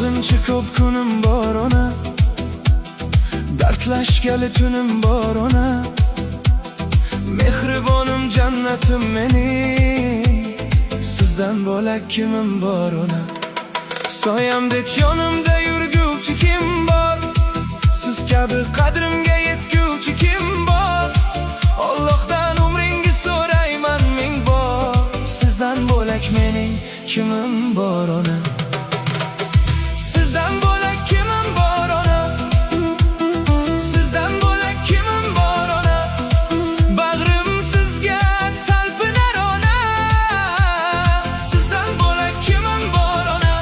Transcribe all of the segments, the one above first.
Sog'inchi ko'p kunim bor ona, dardlashgali tunim bor ona. Mehribonim jannatim mening, sizdan bo'lak kimim bor ona. Soyamdek yonimda yurguvchi kim bor? Siz kabi qadrimga yetguvchi kim bor? Allohdan umringiz so'rayman ming bor. Sizdan bo'lak mening kimim bor ona? Sizdan bo'lak kimim bor ona? Sizdan bo'lak kimim bor ona? Bag'rim sizga talpinar ona. Sizdan bo'lak kimim bor ona?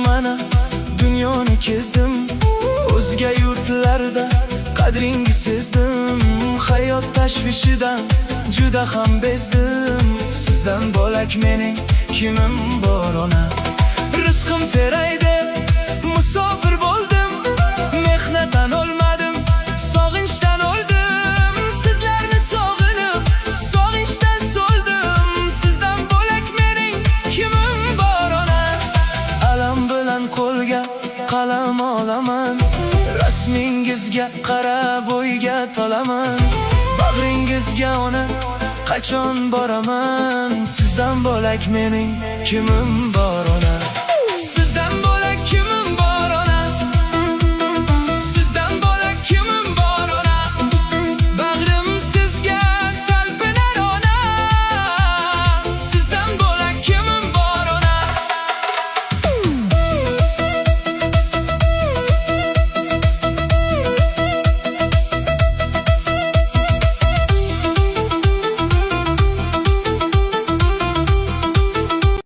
Mana dunyoni kezdim, o'zga yurtlarda qadringiz sezdim. Hayot tashvishidan juda ham bezdim. Sizdan bo'lak mening kimim bor ona? Rizqim teraydi, musofir bo'ldim, mehnatdan olmadim, sog'inchdan o'ldim. Sizlarni sog'inib, sog'inchdan so'ldim. Sizdan bo'lak mening kimim bor ona? Alam bilan qo'lga qalam olaman, rasmingizga qarab o'yga tolaman. Bag'ringizga ona qachon boraman? Sizdan bo'lak mening kimim bor?